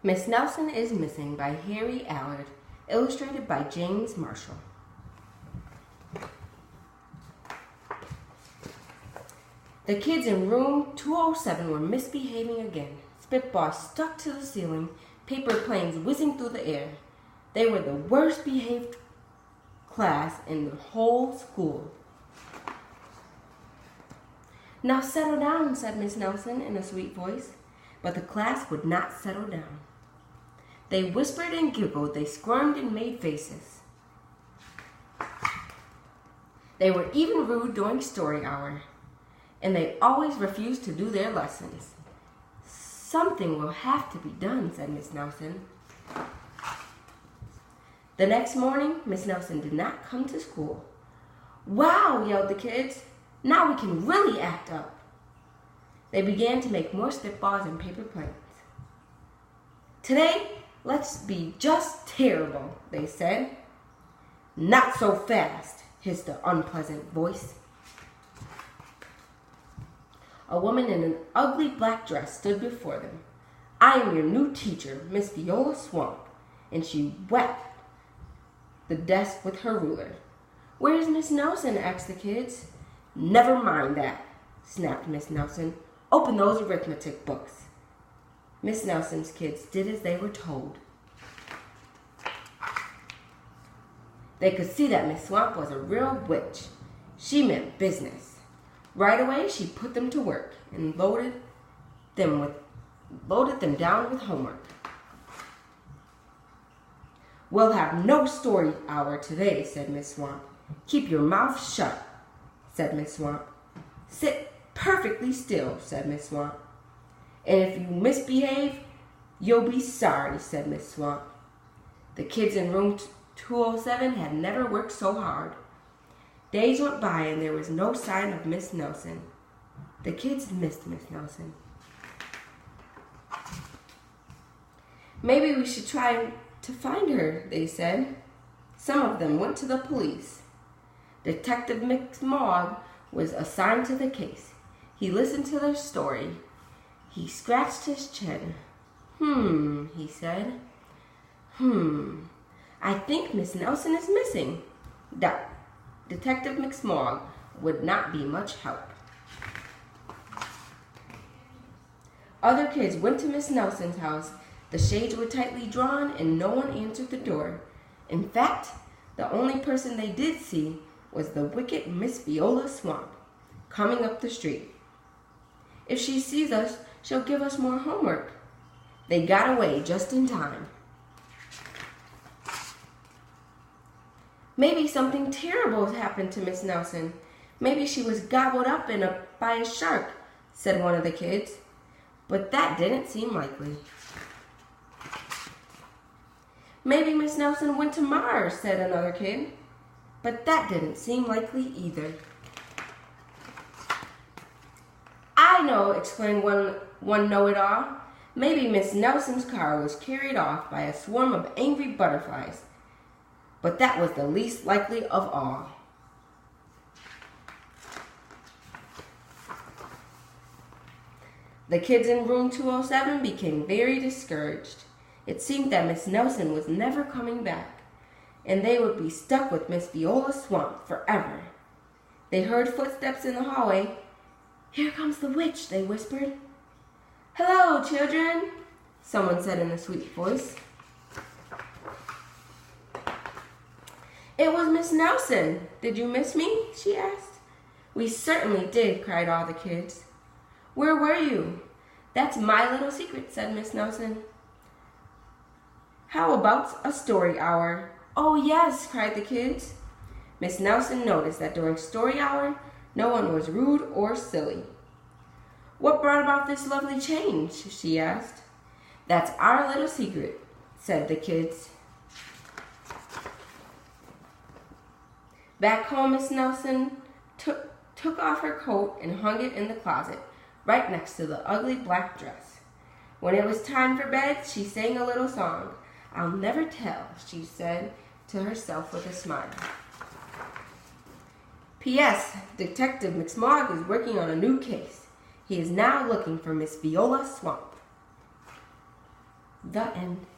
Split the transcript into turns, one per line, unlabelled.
Miss.Nelson is Missing by Harry Allard, illustrated by James Marshall. The kids in room 207 were misbehaving again. Spitballs stuck to the ceiling, paper planes whizzing through the air. They were the worst behaved class in the whole school. "Now settle down," said Miss.Nelson in a sweet voice, but the class would not settle down. They whispered and giggled, they squirmed and made faces. They were even rude during story hour, and they always refused to do their lessons. "Something will have to be done," said Miss.Nelson. The next morning, Miss.Nelson did not come to school. "Wow," yelled the kids. "Now we can really act up." They began to make more spitballs and paper planes. "Today, let's be just terrible," they said. "Not so fast," hissed the unpleasant voice. A woman in an ugly black dress stood before them. "I am your new teacher, Miss Viola Swamp," and she whacked the desk with her ruler. "Where's Miss.Nelson?" asked the kids. "Never mind that," snapped Miss.Nelson. "Open those arithmetic books." Miss.Nelson's kids did as they were told. They could see that Miss Swamp was a real witch. She meant business. Right away, she put them to work and loaded them down with homework. "We'll have no story hour today," said Miss Swamp. "Keep your mouth shut," said Miss Swamp. "Sit perfectly still," said Miss Swamp. "And if you misbehave, you'll be sorry," said Miss Swamp. The kids in room 207 had never worked so hard. Days went by and there was no sign of Miss.Nelson. The kids missed Miss.Nelson. "Maybe we should try to find her," they said. Some of them went to the police. Detective McMogg was assigned to the case. He listened to their story. He scratched his chin. He said. "I think Miss.Nelson is missing." Detective McMogg would not be much help. Other kids went to Miss.Nelson's house. The shades were tightly drawn and no one answered the door. In fact, the only person they did see was the wicked Miss Viola Swamp coming up the street. "If she sees us, she'll give us more homework." They got away just in time. "Maybe something terrible has happened to Miss.Nelson. Maybe she was gobbled up by a shark," said one of the kids. But that didn't seem likely. "Maybe Miss.Nelson went to Mars," said another kid. But that didn't seem likely either. "I know," exclaimed one know-it-all. "Maybe Miss.Nelson's car was carried off by a swarm of angry butterflies." But that was the least likely of all. The kids in room 207 became very discouraged. It seemed that Miss.Nelson was never coming back, and they would be stuck with Miss Viola Swamp forever. They heard footsteps in the hallway. "Here comes the witch," they whispered. "Hello, children," someone said in a sweet voice. "It was Miss.Nelson. Did you miss me?" she asked. "We certainly did," cried all the kids. "Where were you?" "That's my little secret," said Miss.Nelson. "How about a story hour?" "Oh, yes," cried the kids. Miss.Nelson noticed that during story hour, no one was rude or silly. "What brought about this lovely change?" she asked. "That's our little secret," said the kids. Back home, Miss.Nelson took off her coat and hung it in the closet, right next to the ugly black dress. When it was time for bed, she sang a little song. "I'll never tell," she said to herself with a smile. P.S. Detective McMogg is working on a new case. He is now looking for Miss Viola Swamp. The end.